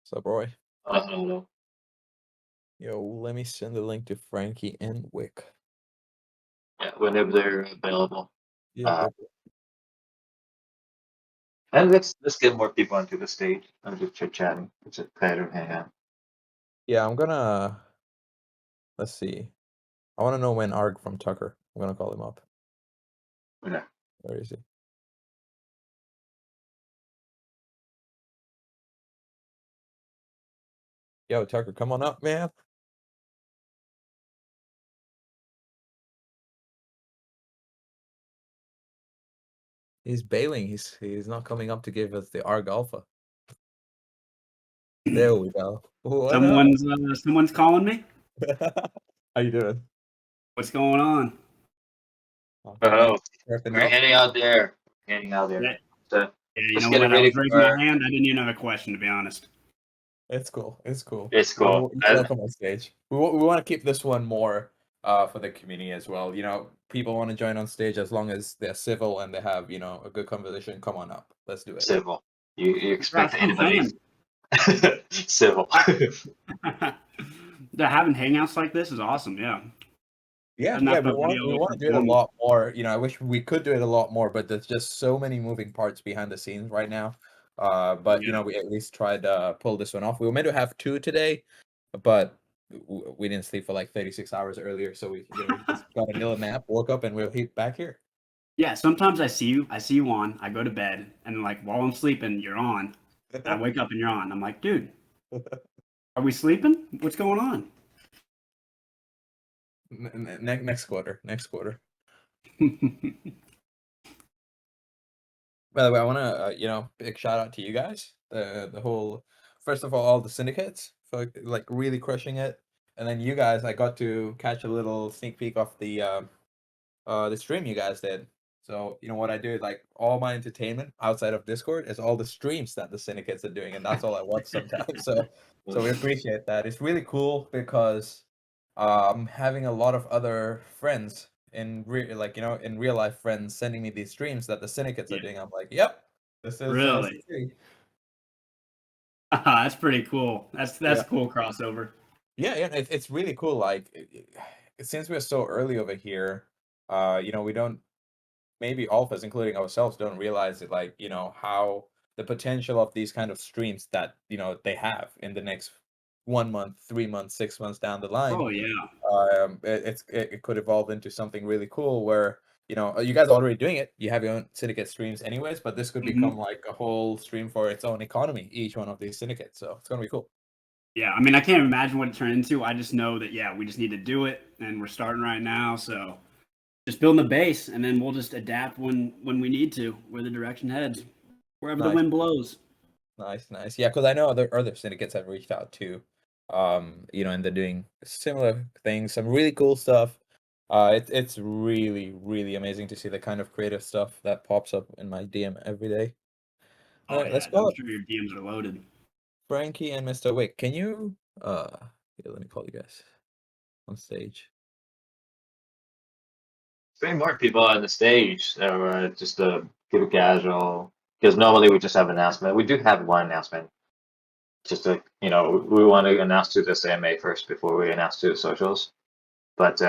So, Roy, Uh, yo, let me send the link to Frankie and Wick. yeah, whenever they're available. Yep, Uh, yep. and let's get more people onto the stage. I'm just chit chatting. It's a better hang out. Yeah, I'm gonna. Let's see. I want to know when Arg from Tucker. I'm gonna call him up. Yeah. Where is he? Yo, Tucker, come on up, man. He's bailing. He's not coming up to give us the Arg Alpha. There we go. What up? Someone's calling me. How you doing? What's going on? Man, Oh, prepping we're up. heading out there. Heading out there. Yeah, So yeah. You just know getting what? I ready was raising my for. hand. I didn't even have a question, to be honest. It's cool. It's cool. It's cool. You're welcome on stage. We want to keep this one more for the community as well. You know, people want to join on stage as long as they're civil and they have, you know, a good conversation. Come on up. Let's do it. Civil. You expect That's what I'm anybody saying. civil. They're having hangouts like this is awesome. Yeah, Yeah, doesn't yeah, have we to want be we want over to do it a formal. lot more. You know, I wish we could do it a lot more, but there's just so many moving parts behind the scenes right now. But you Yeah. know, we at least tried to pull this one off. We were meant to have two today, but we didn't sleep for like 36 hours earlier, so we just got a little nap, woke up, and we're back here. Yeah. Sometimes I see you on. I go to bed, and like while I'm sleeping, you're on. I wake up and you're on. I'm like, dude, are we sleeping? What's going on? Next quarter. By the way, I want to you know, big shout out to you guys. The whole first of all the syndicates for like really crushing it, and then you guys. I got to catch a little sneak peek of the stream you guys did. So you know what I do? Like all my entertainment outside of Discord is all the streams that the syndicates are doing, and that's all I watch sometimes. So we appreciate that. It's really cool because I'm having a lot of other friends like you know in real life friends sending me these streams that the syndicates are Yeah. doing. I'm like, yep, this is Really? SYNCITY. That's pretty cool. That's Yeah, a cool crossover. yeah, yeah. It's really cool. Like since we're so early over here, you know, we don't maybe all of us, including ourselves, don't realize it, like, you know, how the potential of these kind of streams that, you know, they have in the next 1 month, 3 months, 6 months down the line. Oh yeah. It could evolve into something really cool where, you know, you guys are already doing it. You have your own syndicate streams anyways, but this could become Hmm. like a whole stream for its own economy, each one of these syndicates. So it's gonna be cool. Yeah, I mean, I can't imagine what it turned into. I just know that, yeah, we just need to do it, and we're starting right now. So just building the base, and then we'll just adapt when we need to, where the direction heads, wherever the Nice, wind blows. nice. Yeah, because I know other syndicates have reached out too. You know, and they're doing similar things, some really cool stuff. It's really amazing to see the kind of creative stuff that pops up in my DM every day. All Oh right, let's yeah, go I'm up. sure your DMs are loaded. Frankie and Mr. Wick. Can you here, let me call you guys on stage. Bring more people on the stage. So just to keep it casual. Because normally we just have an announcement. We do have one announcement. Just to, we want to announce to this AMA first before we announce to the socials. But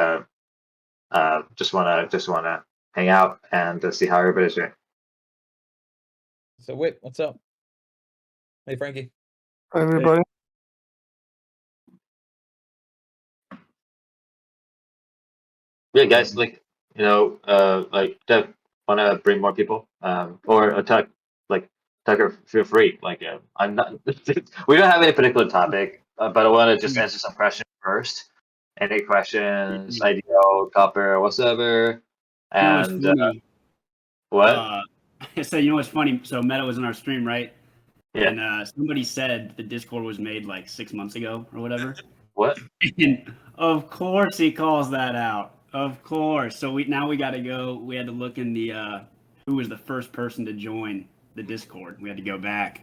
just wanna hang out and see how everybody's doing. So Wick, what's up? Hey Frankie. Hi, everybody. Yeah, guys, like want to bring more people, or attack, like Tucker, feel free. Like, I'm not. We don't have any particular topic, but I want to just Okay. answer some questions first. Any questions, IDO, copper, whatsoever, You know what's and funny? what? So you know what's funny? So Meta was in our stream, right? Yeah, And somebody said the Discord was made like 6 months ago or whatever. what? And of course he calls that out. Of course. So we got to go. We had to look in the who was the first person to join the Discord. We had to go back,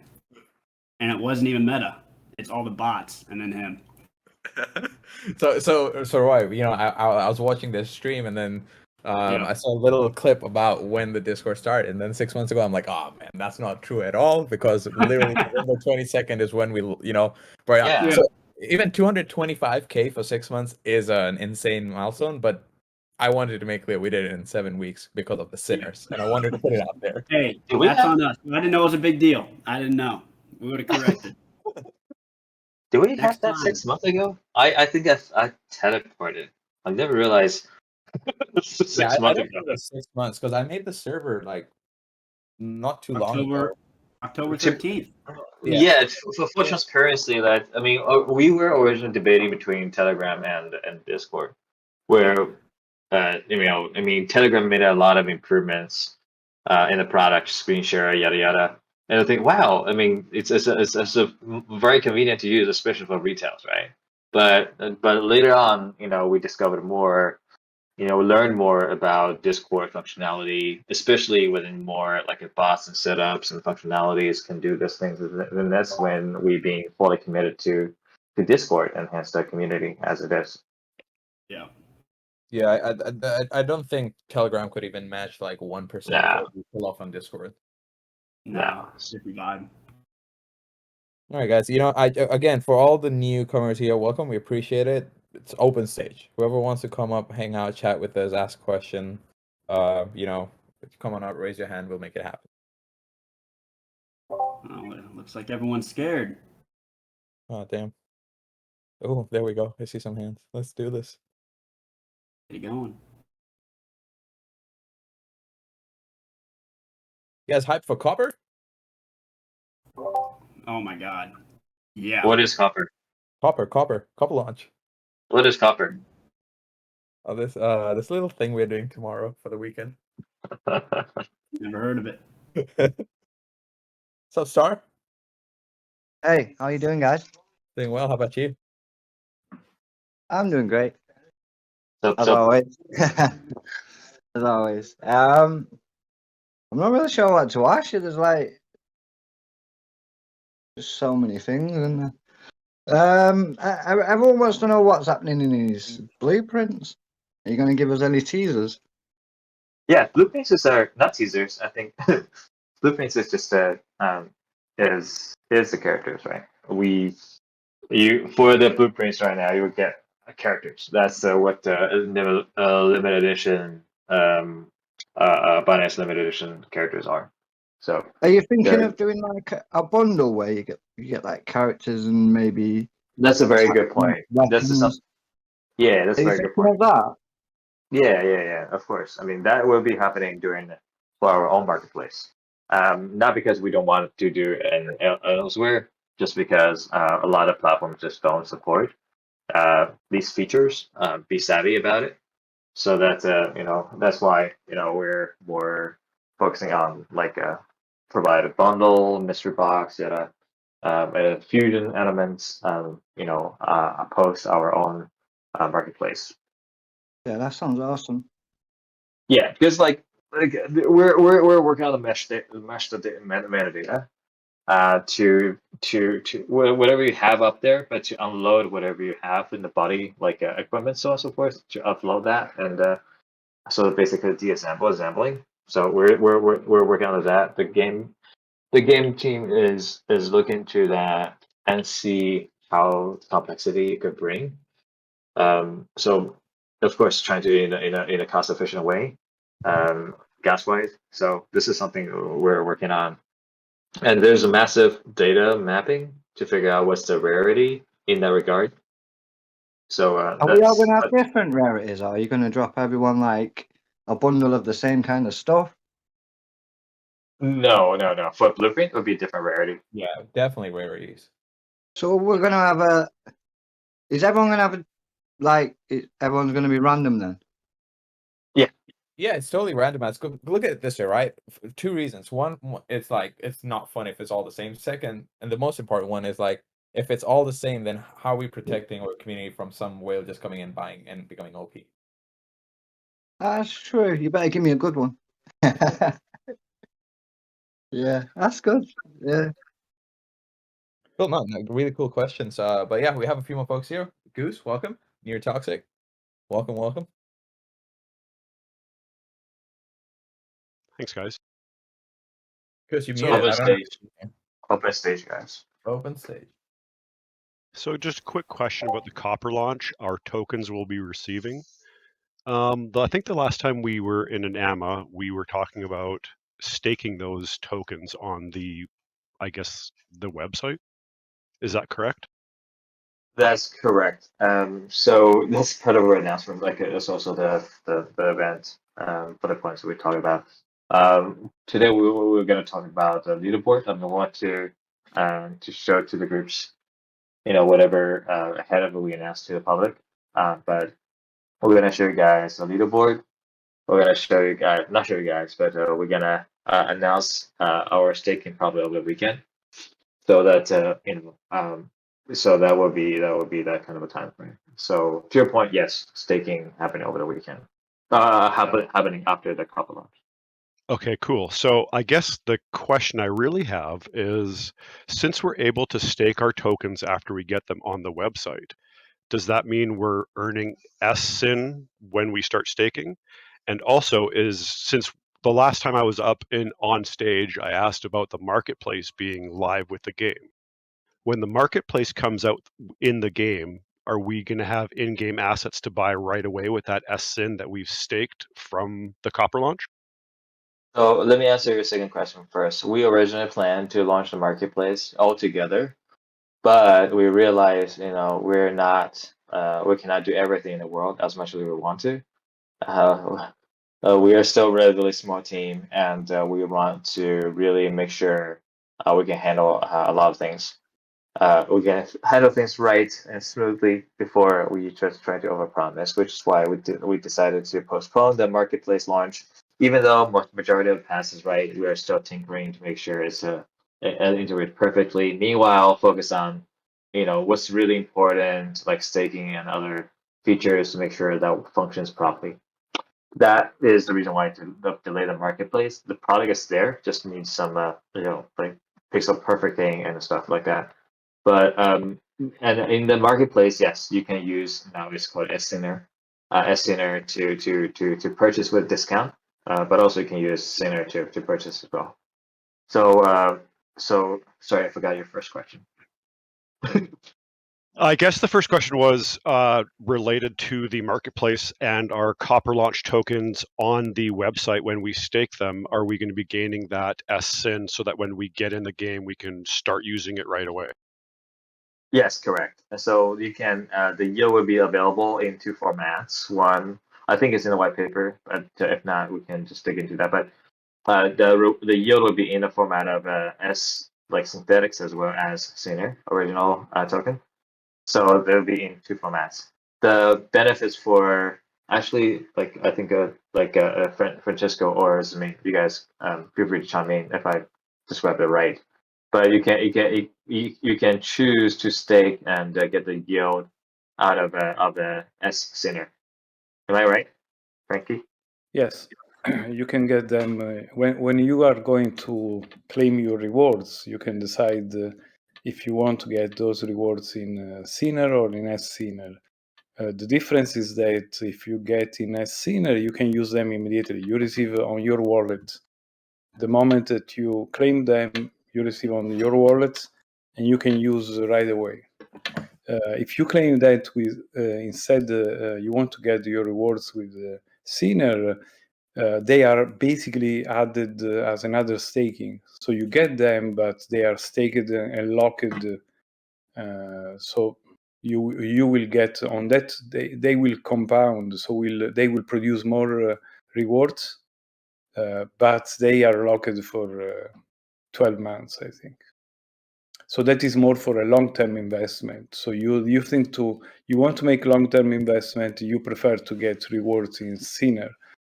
and it wasn't even Meta. It's all the bots, and then him. So Roy, you know, I was watching this stream and then I saw a little clip about when the Discord started, and then 6 months ago, I'm like, oh man, that's not true at all, because literally November 22nd is when we, brought out. Yeah. So even 225K for 6 months is an insane milestone, but I wanted to make clear we did it in 7 weeks because of the sinners, and I wanted to put it out there. Hey, Do we that's have- on us. I didn't know it was a big deal. I didn't know. We would have corrected. Did we Next have that time. 6 months ago? I think I teleported. I never realized 6 Yeah, I months don't ago. think it was 6 months, because I made the server like not too long ago. October Chip- 13th. Yeah, for full transparency, that I mean, we were originally debating between Telegram and Discord, where Telegram made a lot of improvements in the product, screen share, yada yada. And I think, wow, I mean, it's a very convenient to use, especially for retails, right? But later on, we discovered more. We learned more about Discord functionality, especially within more like if bots and setups and functionalities can do those things. And that's when we being fully committed to Discord and hence the community as it is. Yeah. Yeah, I don't think Telegram could even match like 1% of Nah. what we pull off on Discord. No, it's a different vibe. All right, guys. Again, for all the newcomers here, welcome. We appreciate it. It's open stage. Whoever wants to come up, hang out, chat with us, ask a question, come on up, raise your hand. We'll make it happen. Oh, it looks like everyone's scared. Oh, damn. Oh, there we go. I see some hands. Let's do this. Get it going. You guys hyped for Copper? Oh my god. Yeah. What is copper? Copper launch. What is copper? Oh, this little thing we're doing tomorrow for the weekend. Never heard of it. So, Star? Hey, how you doing, guys? Doing well. How about you? I'm doing great, So, as so always. As always. I'm not really sure what to ask you. There's like just so many things, and everyone wants to know what's happening in these blueprints. Are you going to give us any teasers? yeah, blueprints are not teasers. I think blueprints is just is the characters, right? You for the blueprints right now, you would get characters. That's what the limited edition Binance limited edition characters are. So Are you thinking Yeah. of doing like a bundle where you get like characters and maybe that's a very good point. That's weapons? that's a Are you very good thinking point. of that? Yeah. Of course. I mean, that will be happening for our own marketplace. Not because we don't want to do it elsewhere, just because a lot of platforms just don't support these features. Be savvy about it. So that's why we're more focusing on like provide a bundle, mystery box, fusion elements. Post our own marketplace. Yeah, that sounds awesome. Yeah, because like we're working on the metadata to whatever you have up there, but to unload whatever you have in the body, like equipment, so on and so forth, to upload that, and so basically assembling. So we're working on that. The game team is looking to that and see how complexity it could bring. So of course, trying to in a cost efficient way, gas wise. So this is something we're working on, and there's a massive data mapping to figure out what's the rarity in that regard. So Are we all going to have different rarities, or are you going to drop everyone like a bundle of the same kind of stuff? no. For blueprint, it would be a different rarity. Yeah, definitely rarities. So we're going to have a. Is everyone going to have a everyone's going to be random then? Yeah, it's totally randomized. Look at it this way, right? Two reasons. One, it's like it's not fun if it's all the same. Second, and the most important one is like if it's all the same, then how are we protecting our community from some whale just coming in, buying, and becoming OP? That's true. You better give me a good one. Yeah, that's good. Yeah. Cool, no, really cool questions. But yeah, we have a few more folks here. Goose, welcome. Near Toxic, welcome. Thanks, guys. Because you So- muted. Open I don't know. stage. Open stage, guys. Open stage. So just a quick question about the copper launch our tokens will be receiving. I think the last time we were in an AMA, we were talking about staking those tokens on the, I guess, the website. Is that correct? That's correct. So that's part of our announcement. Like it's also the event for the points that we talked about. Today we're going to talk about the leaderboard, and we want to show to the groups, whatever ahead of what we announce to the public. But we're going to show you guys the leaderboard. We're going to show you guys, not show you guys, but we're going to announce our staking probably over the weekend, so that so that would be that kind of a time frame. So to your point, yes, staking happening over the weekend, happening after the copper launch. Okay, cool. So I guess the question I really have is, since we're able to stake our tokens after we get them on the website, does that mean we're earning SYN when we start staking? And also, since the last time I was up on stage, I asked about the marketplace being live with the game. When the marketplace comes out in the game, are we going to have in-game assets to buy right away with that SYN that we've staked from the copper launch? So let me answer your second question first. We originally planned to launch the marketplace all together, but we realized, we're not, we cannot do everything in the world as much as we want to. We are still a relatively small team, and we want to really make sure we can handle a lot of things. We can handle things right and smoothly before we just try to overpromise, which is why we decided to postpone the marketplace launch. Even though majority of the pass is right, we are still tinkering to make sure it's integrated perfectly. Meanwhile, focus on what's really important, like staking and other features, to make sure that functions properly. That is the reason why to delay the marketplace. The product is there, just needs some like pixel perfecting and stuff like that. But and in the marketplace, yes, you can use, now it's called SYNCITY, to purchase with discount. But also you can use SYNCITY to purchase as well. So sorry, I forgot your first question. I guess the first question was related to the marketplace and our copper launch tokens on the website. When we stake them, are we going to be gaining that SYN so that when we get in the game, we can start using it right away? Yes, correct. So you can, the yield will be available in two formats. One, I think it's in the white paper, but if not, we can just dig into that. But the yield will be in the format of like synthetics as well as SYNCITY original token. So they'll be in two formats. The benefits for, actually, like I think Francisco or Zmin, you guys feel free to chime in if I describe it right. But you can choose to stake and get the yield out of the SYNCITY. Am I right, Frankie? Yes, you can get them when you are going to claim your rewards. You can decide if you want to get those rewards in SYNCITY or in SYNCITY. The difference is that if you get in SYNCITY, you can use them immediately. You receive on your wallet. The moment that you claim them, you receive on your wallet, and you can use right away. If you claim that with instead you want to get your rewards with SYNCITY, they are basically added as another staking. So you get them, but they are staked and locked. So you will get on that. They will compound. So they will produce more rewards, but they are locked for 12 months, I think. So that is more for a long-term investment. So you want to make long-term investment, you prefer to get rewards in SYNCITY.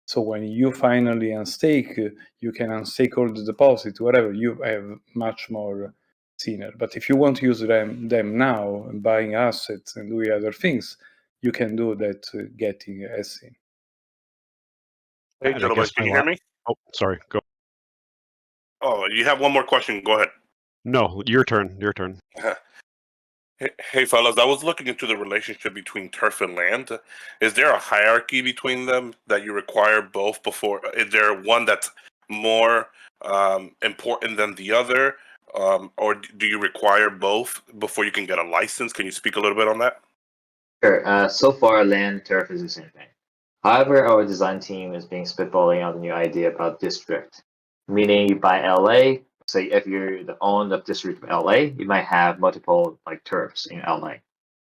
So when you finally unstake, you can unstake all the deposit, whatever, you have much more SYNCITY. But if you want to use them now, buying assets and doing other things, you can do that getting a SYNCITY. Hey, And I gentlemen, guess can my you hear me? Oh, sorry. Go. Oh, you have one more question. Go ahead. No, your turn. Your turn. Hey, fellas, I was looking into the relationship between turf and land. Is there a hierarchy between them that you require both before? Is there one that's more important than the other, or do you require both before you can get a license? Can you speak a little bit on that? Sure. So far, land turf is the same thing. However, our design team is being spitballing on the new idea about district, meaning you buy LA. Say if you're the owner of district of LA, you might have multiple like turfs in LA,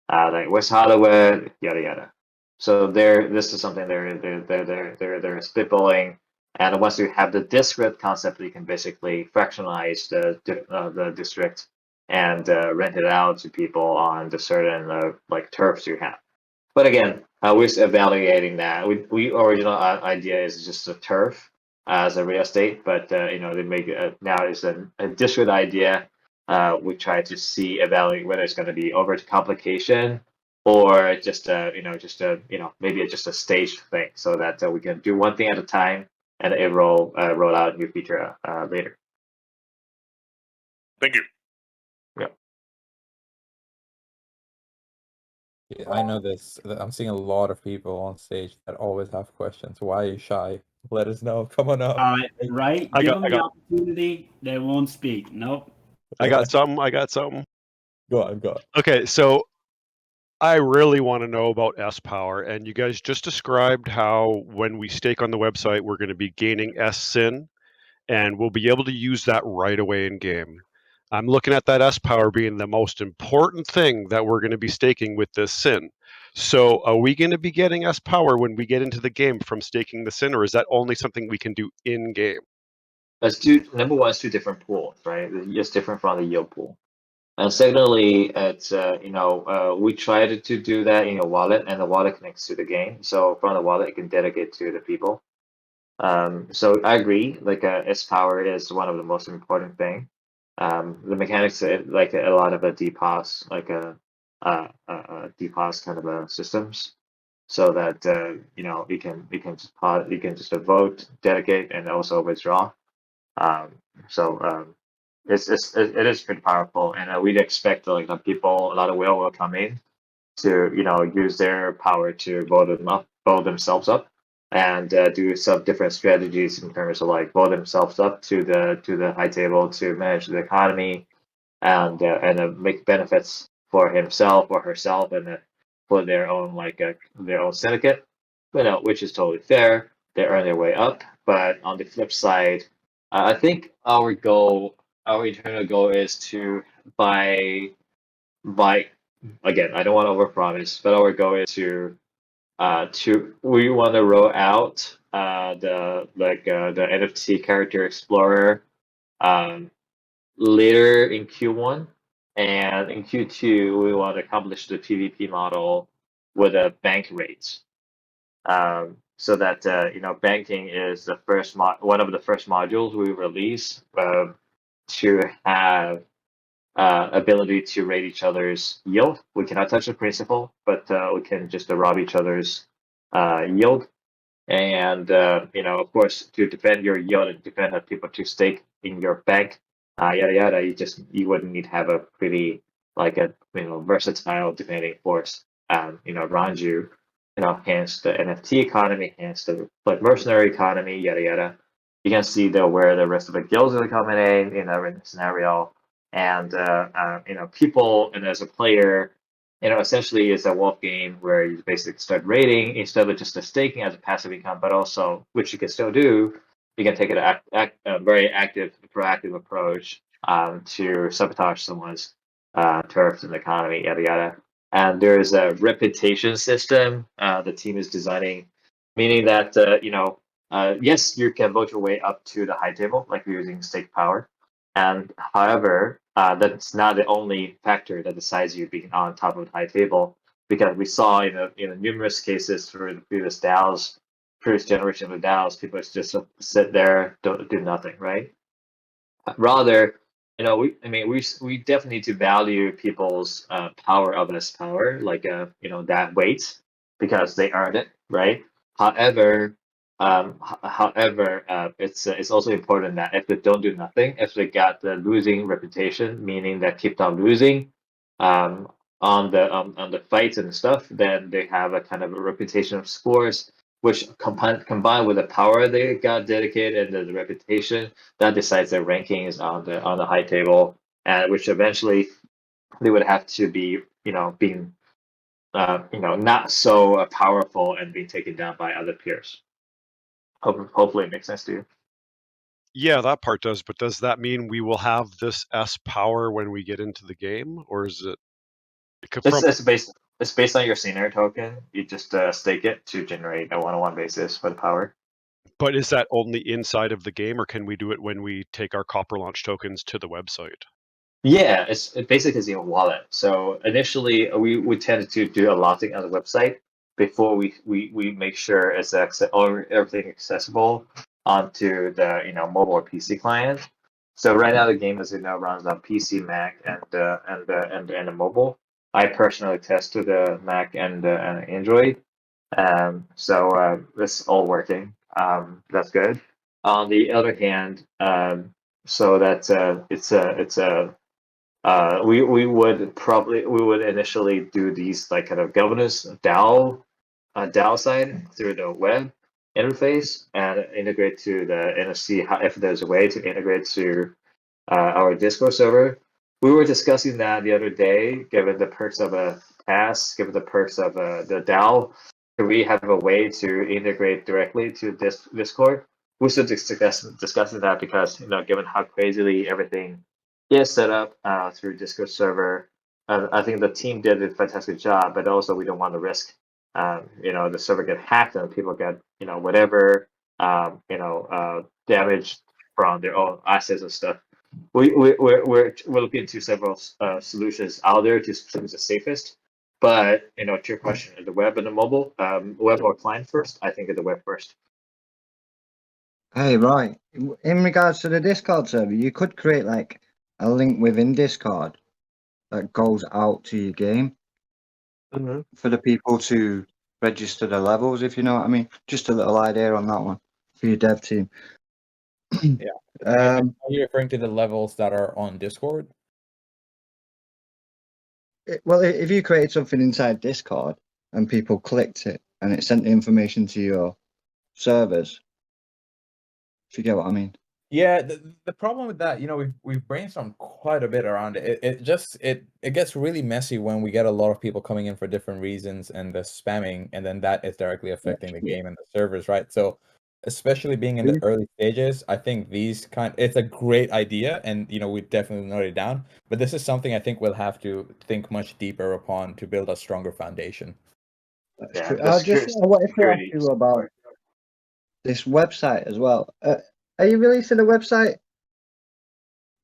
like West Hollywood, yada yada. So this is something they're spitballing, and once you have the district concept, you can basically fractionalize the district and rent it out to people on the certain like turfs you have. But again, we're evaluating that. We original idea is just a turf as a real estate, but they make it now it's a district idea. We try to evaluate whether it's going to be over complication or just maybe it's just a staged thing, so that we can do one thing at a time and it roll out new feature later. Thank you. Yeah, I know this. I'm seeing a lot of people on stage that always have questions. Why are you shy? Let us know. Come on up. Right? I Give got- them I the got- opportunity. They won't speak. Nope. I got some. Go on. Okay, so I really want to know about S Power, and you guys just described how when we stake on the website, we're going to be gaining S Syn, and we'll be able to use that right away in game. I'm looking at that S Power being the most important thing that we're going to be staking with this Syn. So are we going to be getting S Power when we get into the game from staking the Syn, or is that only something we can do in game? Number one, it's two different pools, right? It's different from the yield pool. And secondly, it's we tried to do that in a wallet, and the wallet connects to the game. So from the wallet, you can dedicate to the people. So I agree. Like S power is one of the most important thing. The mechanics, like a lot of a DPoS, like a DPoS kind of a systems, so that you can just vote, dedicate, and also withdraw. So it is pretty powerful, and we'd expect like a lot of whale will come in to use their power to vote themselves up, and do some different strategies in terms of like vote themselves up to the high table to manage the economy, and make benefits for himself or herself, and for their own their own syndicate, which is totally fair. They earn their way up, but on the flip side, I think our internal goal is to buy again. I don't want to overpromise, but our goal is to we want to roll out the NFT character explorer later in Q1, and in Q2 we want to accomplish the PvP model with a bank rate. So that banking is the first one of the first modules we release to have ability to rate each other's yield. We cannot touch the principal, but we can just rob each other's yield. And of course, to defend your yield and defend people to stake in your bank, yada yada. You wouldn't need to have a pretty versatile defending force, around you. Hence the NFT economy, hence the mercenary economy, yada yada. You can see where the rest of the guilds are coming in the scenario, and people, and as a player, essentially it's a wolf game where you basically start raiding instead of just staking as a passive income, but also, which you can still do, you can take a very active, proactive approach to sabotage someone's turf and economy, yada yada. And there's a reputation system the team is designing, meaning that yes, you can vote your way up to the high table, like you're using stake power. And however, that's not the only factor that decides you being on top of the high table, because we saw in numerous cases through the previous generation of DAOs, people just sit there, don't do nothing, right? Rather, we definitely need to value people's power of this power, like that weight, because they earned it, right? However, it's also important that if they don't do nothing, if they got the losing reputation, meaning that keep on losing on the fights and stuff, then they have a kind of a reputation of scores which combined with the power they got dedicated and the reputation, that decides their rankings on the high table, and which eventually they would have to be, being, not so powerful and being taken down by other peers. Hopefully it makes sense to you. Yeah, that part does, but does that mean we will have this S power when we get into the game, or is it It's based on your scenario token. You just stake it to generate a one-on-one basis for the power. But is that only inside of the game, or can we do it when we take our Copper Launch tokens to the website? Yeah, it basically is a wallet. So initially, we tended to do a lotting on the website before we make sure it's everything accessible onto the mobile or PC client. So right now the game, as you know, runs on PC, Mac, and the mobile. I personally tested the Mac and Android, so it's all working. That's good. On the other hand, so that we would initially do these like kind of governance DAO side through the web interface and integrate to the NFC. If there's a way to integrate to our Discord server, we were discussing that the other day. Given the perks of a pass, given the perks of the DAO, do we have a way to integrate directly to this Discord? We're still discussing that because given how crazily everything is set up through Discord server, I think the team did a fantastic job. But also, we don't want to risk, the server get hacked and people get whatever damage from their own assets and stuff. We're looking into several solutions out there to choose the safest. But to your question, the web and the mobile, web or client first? I think the web first. Hey, right. In regards to the Discord server, you could create like a link within Discord that goes out to your game for the people to register the levels, if you know what I mean. Just a little idea on that one for your dev team. Yeah. Are you referring to the levels that are on Discord? Well, if you created something inside Discord and people clicked it and it sent the information to your servers, if you get what I mean. Yeah, the problem with that, we've brainstormed quite a bit around it. It gets really messy when we get a lot of people coming in for different reasons and the spamming, and then that is directly affecting the game and the servers, right? So, especially being in the early stages, I think it's a great idea, and we definitely note it down. But this is something I think we'll have to think much deeper upon to build a stronger foundation. Yeah, I wanted to ask you about this website as well. Are you releasing a website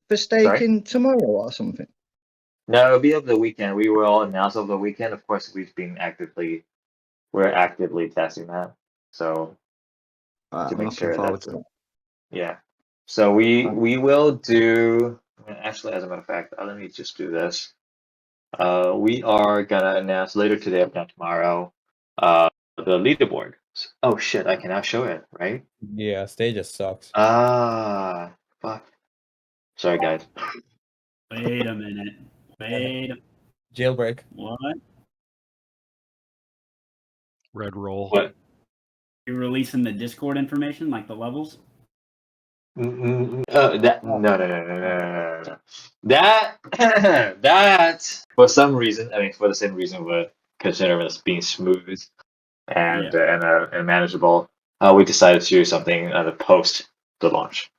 for staking tomorrow or something? No, it'll be over the weekend. We will all announce over the weekend. Of course, we're actively testing that. So to make sure that's yeah. So we will do. Actually, as a matter of fact, let me just do this. We are gonna announce later today, if not tomorrow, the leaderboard. Oh shit! I cannot show it, right? Yeah, Stages sucks. Ah, fuck. Sorry, guys. Wait a minute. Jailbreak. What? Red roll. What? You're releasing the Discord information, like the levels? No. That for some reason, for the same reason, but considering it's being smooth and manageable, we decided to do something post the launch.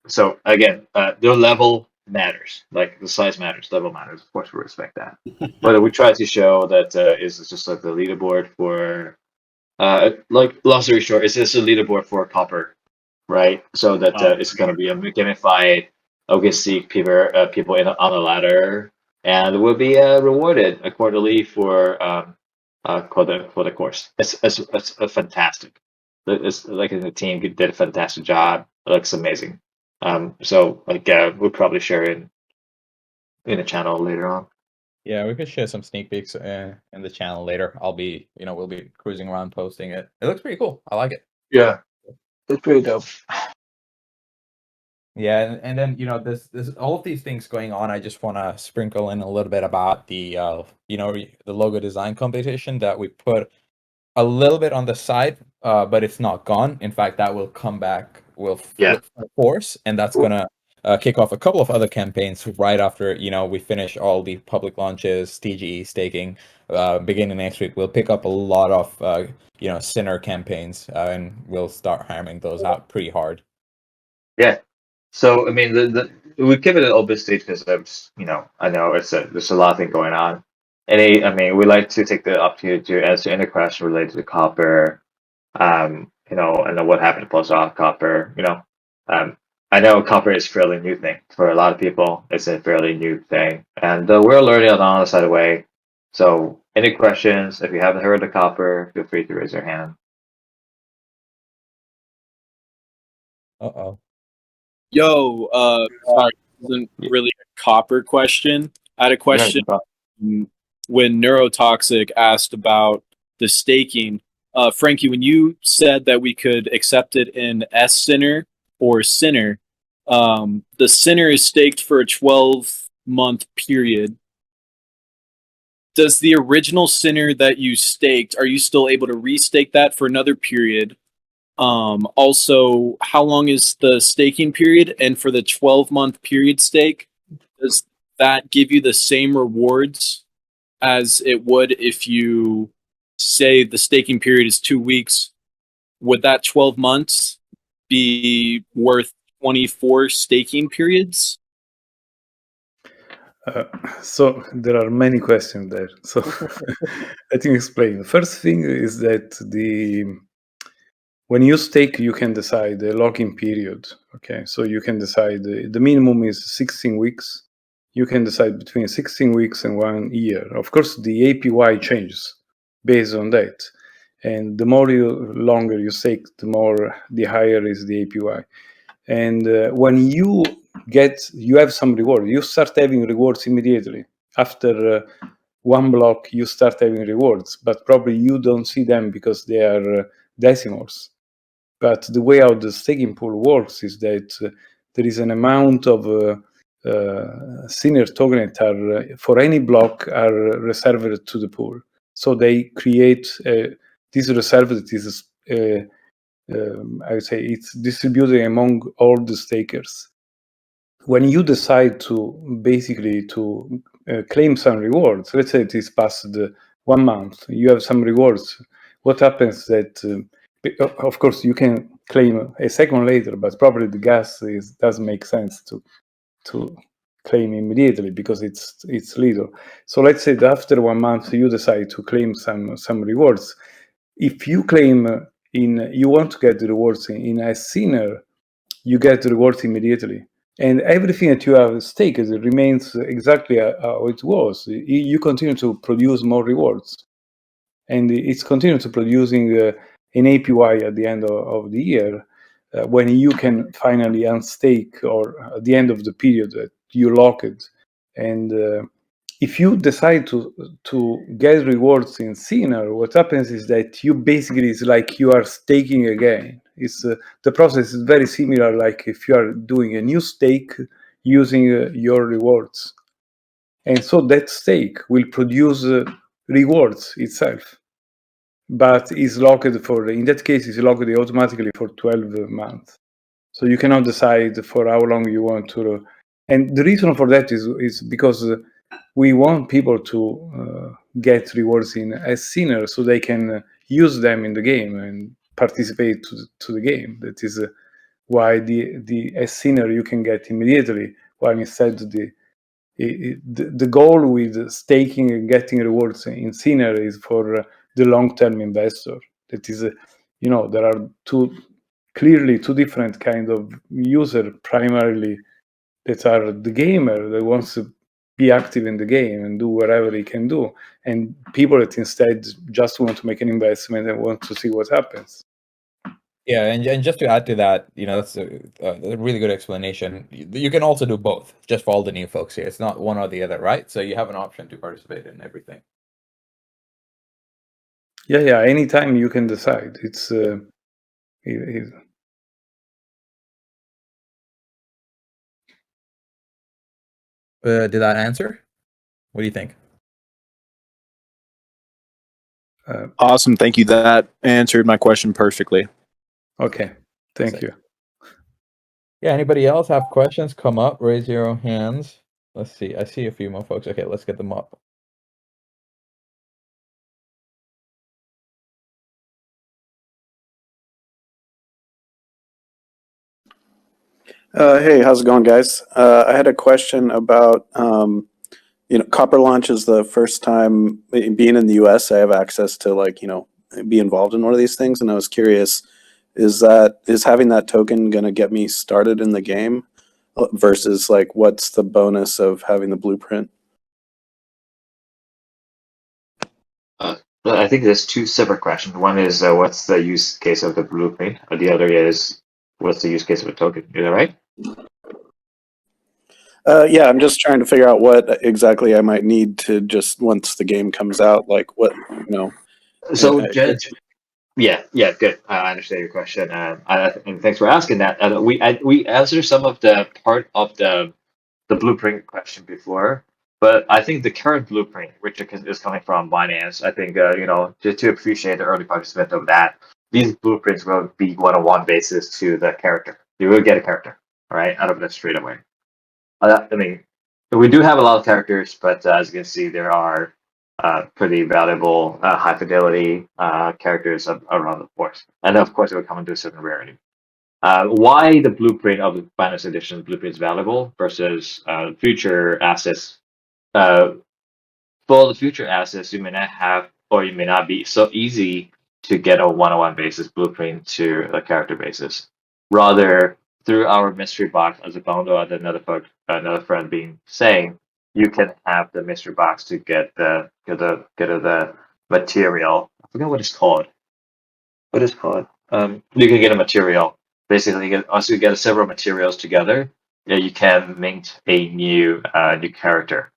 So again, their level matters. Like the size matters, level matters. Of course, we respect that. But we try to show that is just like the leaderboard for, like long story short, it's just a leaderboard for Copper, right? So that it's going to be a gamified. Okay, see people on the ladder, and will be rewarded accordingly for the course. It's fantastic. It's like the team did a fantastic job. It looks amazing. So like we'll probably share it in the channel later on. Yeah, we could share some sneak peeks in the channel later. We'll be cruising around posting it. It looks pretty cool. I like it. Yeah, it's pretty dope. Yeah, and then there's all of these things going on. I just want to sprinkle in a little bit about the the logo design competition that we put a little bit on the side, but it's not gone. In fact, that will come back with force, and that's gonna kick off a couple of other campaigns right after we finish all the public launches, TGE staking. Beginning next week, we'll pick up a lot of Sinner campaigns, and we'll start hammering those out pretty hard. Yeah. So I mean, we keep it an open stage because I know there's a lot of things going on, and I mean, we like to take the opportunity to answer any question related to copper, and then what happened to post-off copper, I know copper is a fairly new thing for a lot of people. It's a fairly new thing, and we're learning it on the side of the way. So, any questions? If you haven't heard of copper, feel free to raise your hand. Uh-oh. Yo, sorry, this isn't really a copper question. I had a question when Neurotoxic asked about the staking. Frankie, when you said that we could accept it in S Sinner or Sinner, the Sinner is staked for a 12-month period. Does the original Sinner that you staked, are you still able to restake that for another period? Also, how long is the staking period? And for the 12-month period stake, does that give you the same rewards as it would if you say the staking period is 2 weeks? Would that 12 months be worth 24 staking periods? So there are many questions there. So let me explain. The first thing is that when you stake, you can decide the lock-in period. Okay, so you can decide the minimum is 16 weeks. You can decide between 16 weeks and 1 year. Of course, the APY changes based on that, and the longer you stake, the higher is the APY. And when you have some reward, you start having rewards immediately after one block. You start having rewards, but probably you don't see them because they are decimals. But the way how the staking pool works is that there is an amount of Sinner tokens that are for any block are reserved to the pool. So they create this reserve that is I would say it's distributed among all the stakers. When you decide to basically claim some rewards, let's say it is past 1 month, you have some rewards. What happens that, of course, you can claim a second later, but probably the gas doesn't make sense to claim immediately because it's legal. So let's say that after 1 month you decide to claim some rewards. If you claim you want to get the rewards in a Sinner, you get the rewards immediately. And everything that you have staked remains exactly how it was. You continue to produce more rewards. And it's continuing to producing an APY at the end of the year when you can finally unstake or at the end of the period that you lock it. And if you decide to get rewards in Sinner, what happens is that you basically is like you are staking again. It's the process is very similar, like if you are doing a new stake using your rewards, and so that stake will produce rewards itself, but is locked in that case is locked automatically for 12 months. So you cannot decide for how long you want to. And the reason for that is because we want people to get rewards as Sinner so they can use them in the game and participate to the game. That is why the as Sinner you can get immediately, while instead the goal with staking and getting rewards in Sinner is for the long-term investor. That is, there are clearly two different kind of user, primarily that are the gamer that wants to be active in the game and do whatever he can do, and people that instead just want to make an investment and want to see what happens. Yeah, and just to add to that, that's a really good explanation. You can also do both, just for all the new folks here. It's not one or the other, right? So you have an option to participate in everything. Yeah. Anytime you can decide. Did that answer? What do you think? Awesome. Thank you. That answered my question perfectly. Okay. Thank you. Yeah, anybody else have questions? Come up, raise your hands. Let's see. I see a few more folks. Okay, let's get them up. Hey, how's it going, guys? I had a question about, Copper Launch is the first time being in the US, I have access to be involved in one of these things, and I was curious, is having that token gonna get me started in the game versus what's the bonus of having the blueprint? I think there's two separate questions. One is what's the use case of the blueprint, or the other is what's the use case of a token. Is that right? Yeah, I'm just trying to figure out what exactly I might need to just once the game comes out, So, I- yeah, good. I understand your question, and thanks for asking that. We answered some of the part of the blueprint question before, but I think the current blueprint, which is coming from Binance, I think just to appreciate the early participant of that, these blueprints will be one-on-one basis to the character. You will get a character, all right, out of that straight away. I mean, we do have a lot of characters, but as you can see, there are pretty valuable, high fidelity characters around the course, and of course, it will come into a certain rarity. Why the blueprint of the Binance Edition blueprint is valuable versus future assets? For the future assets, you may not have, or you may not be so easy to get a one-on-one basis blueprint to a character basis. Rather, through our mystery box, as a bundle, as another friend being saying, you can have the mystery box to get the material. I forget what it's called. What is it called? You can get a material. Basically, you get several materials together. Yeah, you can mint a new character.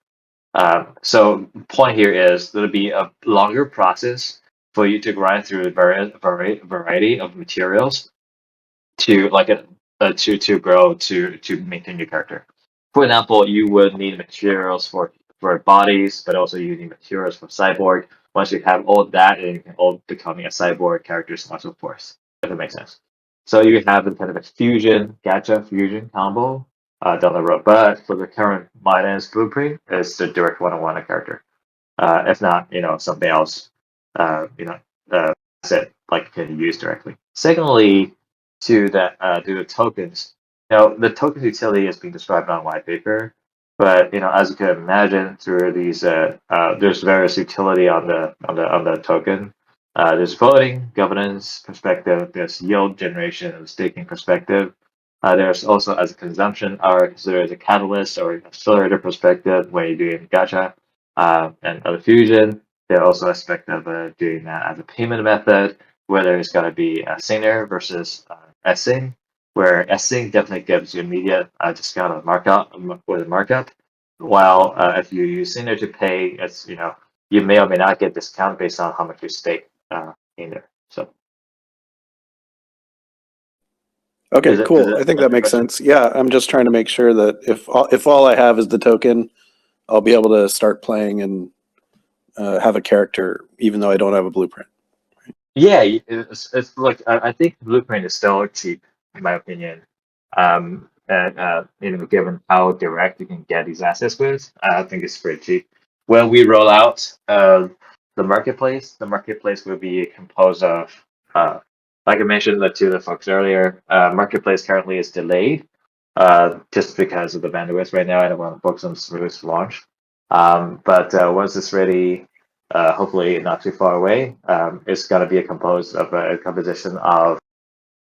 So point here is there'll be a longer process for you to grind through a variety of materials to to grow to maintain your character. For example, you would need materials for bodies, but also you need materials for cyborg. Once you have all that, and you can all becoming a cyborg character, so on and so forth. If it makes sense. So you have kind of a gacha fusion combo down the road. But for the current Binance blueprint, it's the direct one-on-one character. If not, something else, asset like you can use directly. Secondly, to the tokens. The tokens utility is being described on white paper, but as you can imagine, through these there's various utility on the token. There's voting, governance perspective. There's yield generation and staking perspective. There's also as a consumption, or considered as a catalyst or accelerator perspective when you're doing gacha and other fusion. There's also aspect of doing that as a payment method, whether it's going to be a Singer versus S-Sing, where S-Sing definitely gives you immediate discount on markup with a markup, while if you use Singer to pay, it's you may or may not get discount based on how much you stake in there. So. Okay, cool. I think that makes sense. Yeah, I'm just trying to make sure that if all I have is the token, I'll be able to start playing and have a character, even though I don't have a blueprint. Yeah, it's like I think blueprint is still cheap in my opinion. And given how direct you can get these assets with, I think it's pretty cheap. When we roll out the marketplace will be composed of like I mentioned to the folks earlier, marketplace currently is delayed just because of the bandwidth right now. I don't want to focus on smooth launch. But once it's ready, hopefully not too far away, it's going to be composed of a composition of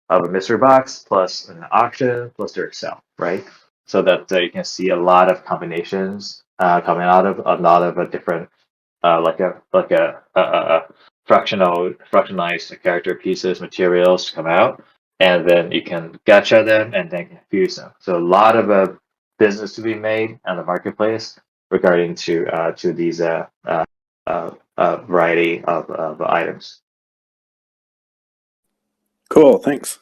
a mystery box plus an auction plus their Excel, right? So that you can see a lot of combinations coming out of a lot of different like a fractionalized character pieces, materials come out, and then you can gacha them and then fuse them. So a lot of business to be made on the marketplace regarding to these variety of items. Cool, thanks.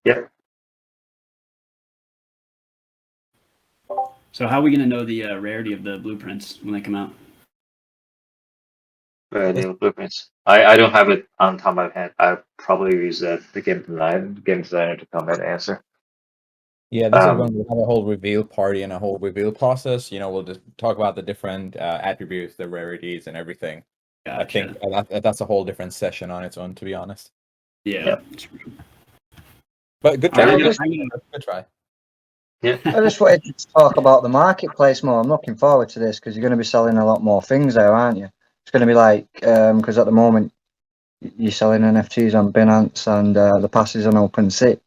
Yep. So how are we going to know the rarity of the blueprints when they come out? Rarity blueprints. I don't have it on top of my head. I probably use the game designer to come and answer. Yeah, this is when we have a whole reveal party and a whole reveal process. We'll just talk about the different attributes, the rarities, and everything. Gotcha. I think that's a whole different session on its own, to be honest. Yeah. But good try. I'm Good try. Yeah. I just wanted to talk about the marketplace more. I'm looking forward to this because you're going to be selling a lot more things there, aren't you? It's going to be like, because at the moment you're selling NFTs on Binance and the passes on OpenSea.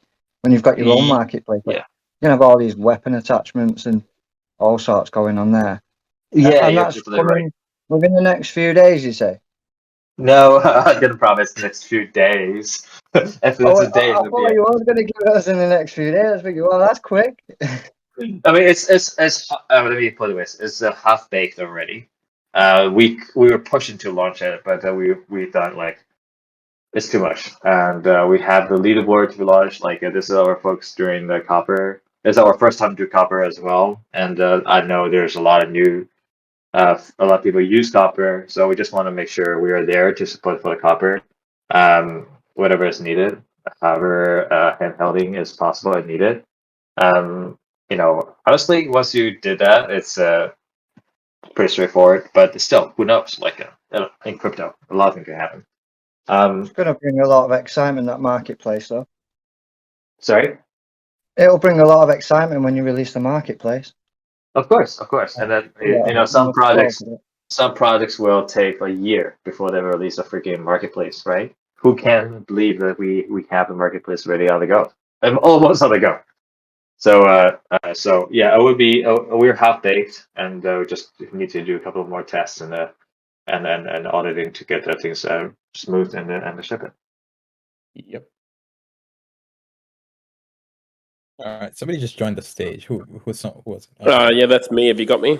When you've got your own marketplace, Yeah. you're going to have all these weapon attachments and all sorts going on there. Yeah, and you're that's absolutely coming right. within the next few days, you say? No, I didn't promise the next few days. If it's Oh, a day, I it'll be. thought you were going to give us in the next few days. But well, that's quick. I mean, it's let me put it this: it's half baked already. We were pushing to launch it, but we thought like it's too much, and we have the leaderboard to launch. Like this is our folks during the Copper. It's our first time to Copper as well, and I know there's a lot of new. A lot of people use Copper, so we just want to make sure we are there to support for the Copper, whatever is needed, however handholding is possible and needed. Honestly, once you did that, it's pretty straightforward. But still, who knows? Like in crypto, a lot of things can happen. It's going to bring a lot of excitement, that marketplace, though. Sorry. It'll bring a lot of excitement when you release the marketplace. Of course, and then some projects will take a year before they release a freaking marketplace, right? Who can believe that we have the marketplace ready on the go? I'm almost on the go. So yeah, it would be we're half baked, and we just need to do a couple of more tests and auditing to get things smooth and ship it. Yep. All right, somebody just joined the stage. Who was it? Yeah, that's me. Have you got me?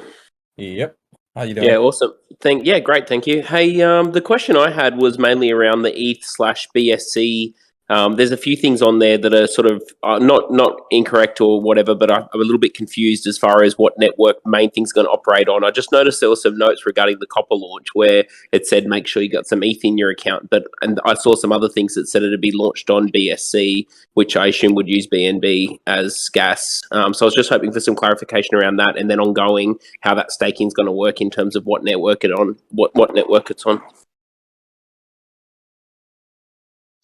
Yep. How you doing? Yeah, awesome. Yeah, great. Thank you. Hey, the question I had was mainly around the ETH/BSC. There's a few things on there that are sort of not incorrect or whatever, but I'm a little bit confused as far as what network main thing's going to operate on. I just noticed there were some notes regarding the Copper launch where it said make sure you got some ETH in your account, and I saw some other things that said it'd be launched on BSC, which I assume would use BNB as gas. So I was just hoping for some clarification around that, and then ongoing how that staking is going to work in terms of what network it's on.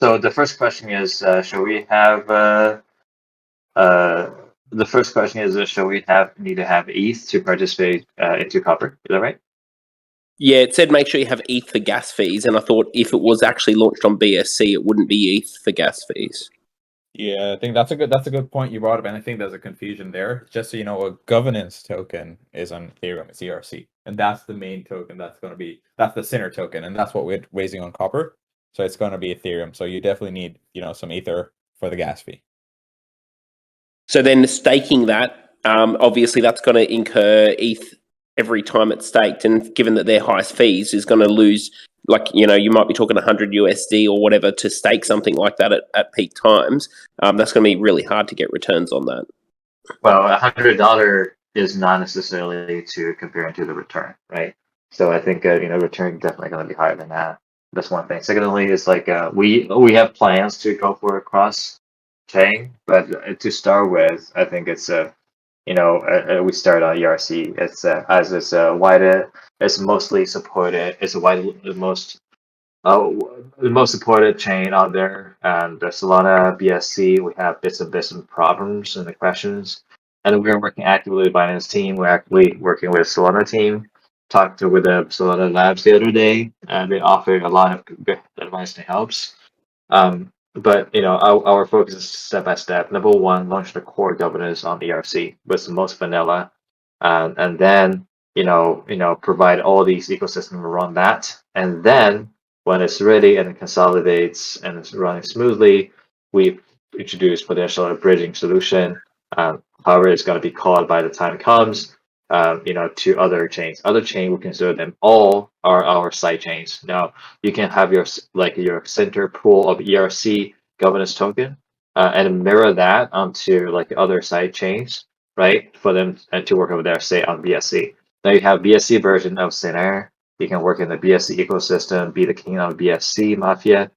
So the first question is, shall we have need to have ETH to participate into Copper? Is that right? Yeah, it said make sure you have ETH for gas fees, and I thought if it was actually launched on BSC, it wouldn't be ETH for gas fees. Yeah, I think that's a good point you brought up, and I think there's a confusion there. Just so you know, a governance token is on Ethereum, it's ERC, and that's the main token. That's the Sinner token, and that's what we're raising on Copper. So it's going to be Ethereum. So you definitely need some Ether for the gas fee. So then staking that, obviously that's going to incur ETH every time it's staked, and given that their highest fees is going to lose, you might be talking 100 USD or whatever to stake something like that at peak times. That's going to be really hard to get returns on that. Well, $100 is not necessarily to compare to the return, right? So I think return definitely going to be higher than that. That's one thing. Secondly, is we have plans to go for a cross chain, but to start with, I think it's we start on ERC. It's as it's wided, it's mostly supported. It's the most supported chain out there, and the Solana BSC. We have bits and problems and the questions, and we're working actively with Binance team. We're actually working with Solana team. Talked with the Solana Labs the other day, and they offered a lot of good advice and helps. But our focus is step by step. Number one, launch the core governance on ERC with the most vanilla, and then provide all these ecosystems around that, and then when it's ready and it consolidates and it's running smoothly, we introduce potential bridging solution. However, it's going to be called by the time it comes. To other chains. Other chain, we consider them all are our side chains. Now, you can have your center pool of ERC governance token and mirror that onto other side chains, right? For them to work over there, say on BSC. Now you have BSC version of Syn you can work in the BSC ecosystem, be the king of BSC Mafia,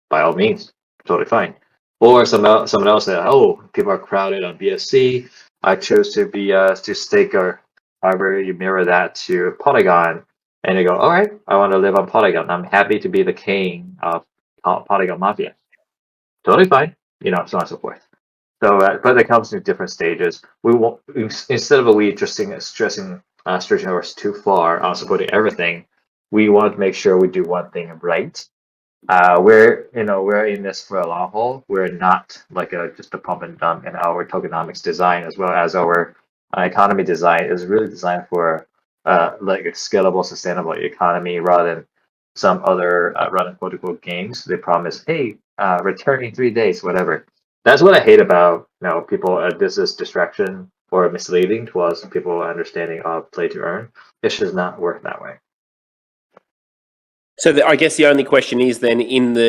by all means, totally fine. Or someone else said, oh, people are crowded on BSC. I chose to be to stake, or however you mirror that, to Polygon, and you go, all right, I want to live on Polygon. I'm happy to be the king of Polygon Mafia. Totally fine, so on and so forth. So, but it comes in different stages. We won't, instead of stretching ours too far on supporting everything, we want to make sure we do one thing right. We're in this for a long haul. We're not like just a pump and dump, and our tokenomics design as well as our economy design is really designed for like a scalable, sustainable economy rather than some other run quote games. They promise, hey, return in 3 days, whatever. That's what I hate about people. This is distraction or misleading to us. People understanding of play to earn. It should not work that way. So I guess the only question is then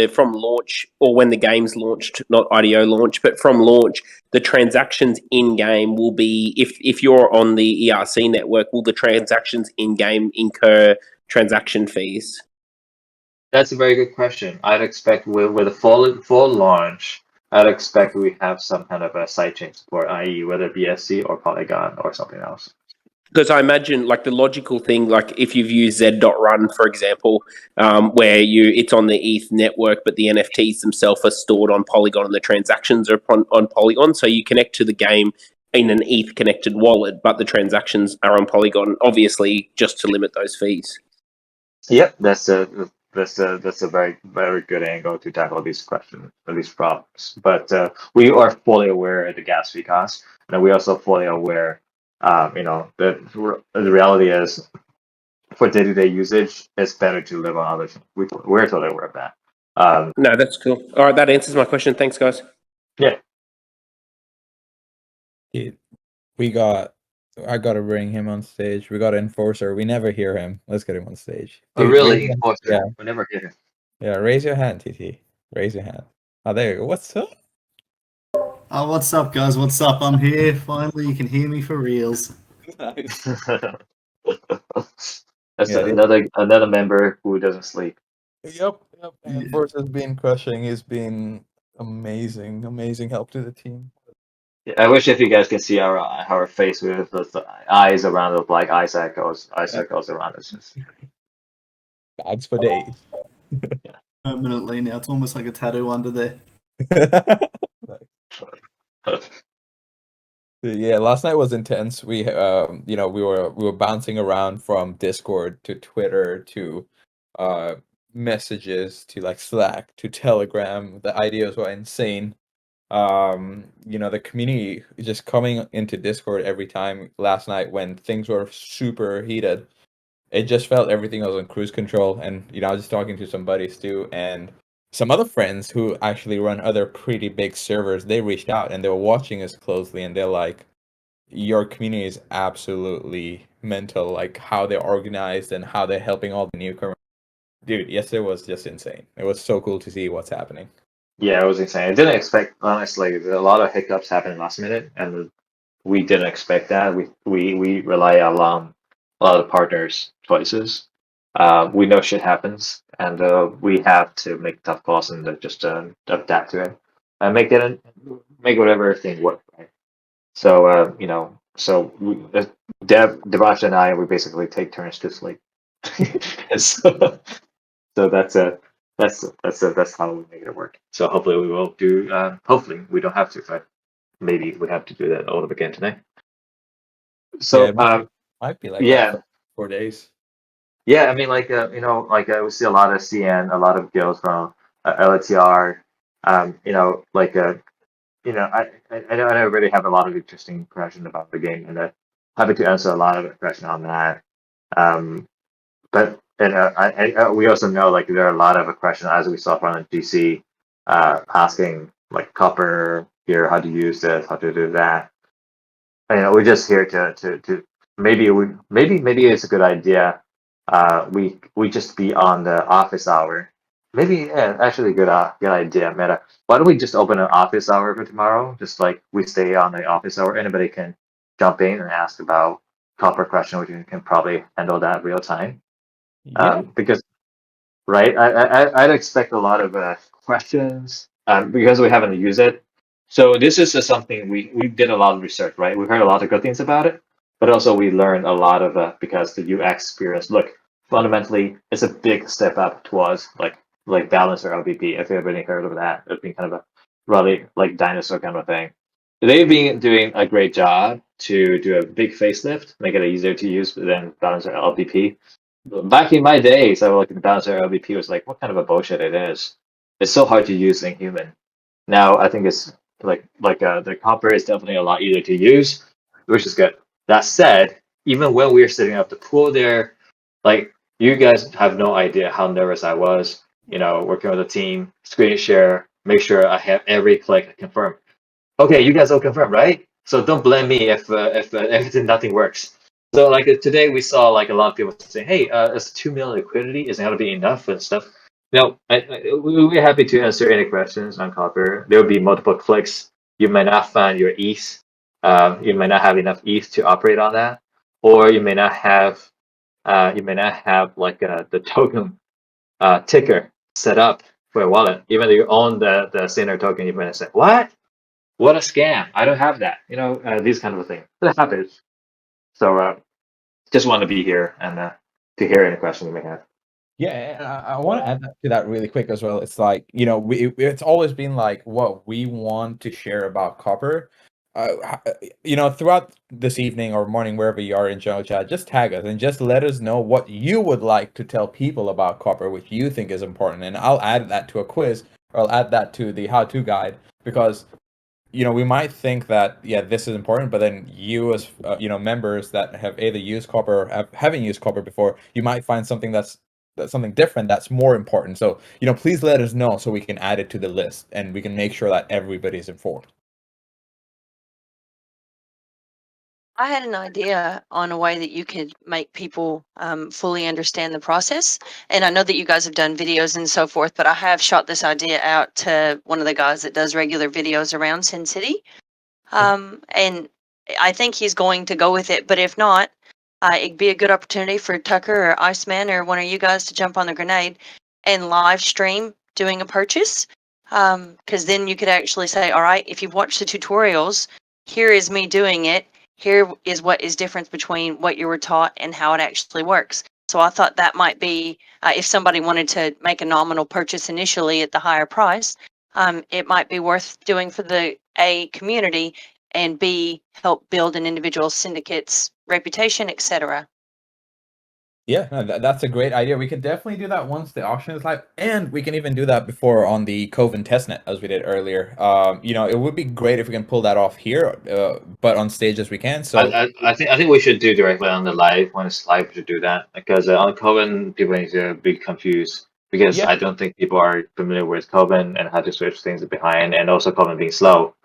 from launch, or when the game's launched, not IDO launch, but from launch, the transactions in game will be, if you're on the ERC network, will the transactions in game incur transaction fees? That's a very good question. I'd expect with a full launch, I'd expect we have some kind of a sidechain support, i.e., whether BSC or Polygon or something else. Because I imagine, like, the logical thing, like if you've used Z.Run, for example, where it's on the ETH network, but the NFTs themselves are stored on Polygon and the transactions are on Polygon. So you connect to the game in an ETH connected wallet, but the transactions are on Polygon, obviously, just to limit those fees. Yep, that's a very, very good angle to tackle these questions or these problems. But we are fully aware of the gas fee costs, and we're also fully aware, the reality is, for day-to-day usage, it's better to live on other things. We're totally aware of that. No, that's cool. All right, that answers my question. Thanks, guys. Yeah. I gotta bring him on stage. We got Enforcer. We never hear him. Let's get him on stage. Oh, Dude, really? Enforcer. Yeah. We never hear him. Yeah, raise your hand, TT. Raise your hand. Oh, there you go. What's up? Oh, what's up, guys? What's up? I'm here. Finally, you can hear me for reals. Nice. That's another member who doesn't sleep. Yep. Enforcer's been crushing. He's been amazing help to the team. Yeah, I wish if you guys can see our face with the eyes around the black eye circles around us. Bags for days. Permanently now. It's almost like a tattoo under there. Yeah, last night was intense. We we were bouncing around from Discord to Twitter to messages to like Slack to Telegram. The ideas were insane. The community just coming into Discord every time last night when things were super heated. It just felt everything was on cruise control, and I was just talking to some buddies too, and some other friends who actually run other pretty big servers. They reached out and they were watching us closely, and they're like, your community is absolutely mental, like how they're organized and how they're helping all the newcomers. Dude, yesterday was just insane. It was so cool to see what's happening. Yeah, it was insane. I didn't expect, honestly, a lot of hiccups happened last minute, and we didn't expect that. We rely a lot of partners' choices. We know shit happens, and we have to make tough calls and just adapt to it and make whatever thing work. Right? So Devash and I, we basically take turns to sleep. So that's how we make it work. So hopefully we will do. Hopefully we don't have to, but maybe we have to do that all over again tonight. So yeah, might be like that for 4 days. Yeah, I mean, we see a lot of CN, a lot of guilds from LTR. I know I really have a lot of interesting questions about the game, and happy to answer a lot of questions on that. But we also know there are a lot of questions, as we saw from the GC, asking like copper here, how to use this, how to do that. We're just here to maybe it's a good idea. We just be on the office hour. Maybe actually good idea, Meta. Why don't we just open an office hour for tomorrow? Just like we stay on the office hour, anybody can jump in and ask about copper question, which you can probably handle that real time. Yeah. Because right, I'd expect a lot of questions because we haven't used it. So this is something we did a lot of research, right? We heard a lot of good things about it, but also we learned a lot of because the UX experience. Look, fundamentally, it's a big step up towards like balancer LVP. If you've ever heard of that, it's been kind of a really like dinosaur kind of thing. They've been doing a great job to do a big facelift, make it easier to use than balancer LVP. Back in my days, I was like the bouncer LVP was like, what kind of a bullshit it is. It's so hard to use in human. Now I think it's the copper is definitely a lot easier to use, which is good. That said, even when we were setting up the pool there, like you guys have no idea how nervous I was. You know, working with a team, screen share, make sure I have every click confirmed. Okay, you guys all confirmed, right? So don't blame me if nothing works. So like today we saw like a lot of people saying, "Hey, is 2 million liquidity isn't going to be enough and stuff." No, we're happy to answer any questions on Copper. There will be multiple clicks. You might not find your ETH. You might not have enough ETH to operate on that, or you may not have like the token ticker set up for a wallet. Even though you own the Sinner token, you might say, "What? What a scam! I don't have that." You know, these kind of things. That happens. So just want to be here and to hear any question you may have. Yeah, and I want to add to that really quick as well. It's like, it's always been like what we want to share about copper. Throughout this evening or morning, wherever you are in general chat, just tag us and just let us know what you would like to tell people about copper, which you think is important. And I'll add that to a quiz, or I'll add that to the how-to guide, because we might think that, yeah, this is important, but then you as members that have either used copper or haven't used copper before, you might find something that's something different that's more important. So please let us know so we can add it to the list and we can make sure that everybody's informed. I had an idea on a way that you could make people fully understand the process. And I know that you guys have done videos and so forth, but I have shot this idea out to one of the guys that does regular videos around Syn City. And I think he's going to go with it. But if not, it'd be a good opportunity for Tucker or Iceman or one of you guys to jump on the grenade and live stream doing a purchase. Because then you could actually say, all right, if you've watched the tutorials, here is me doing it. Here is what is difference between what you were taught and how it actually works. So I thought that might be, if somebody wanted to make a nominal purchase initially at the higher price, it might be worth doing for the A, community, and B, help build an individual syndicate's reputation, etc. Yeah, no, that's a great idea. We could definitely do that once the auction is live, and we can even do that before on the Coven testnet as we did earlier. It would be great if we can pull that off here, but on stage as we can. So I think we should do directly on the live when it's live. We should do that because on Coven people need to be confused because yeah, I don't think people are familiar with Coven and how to switch things behind, and also Coven being slow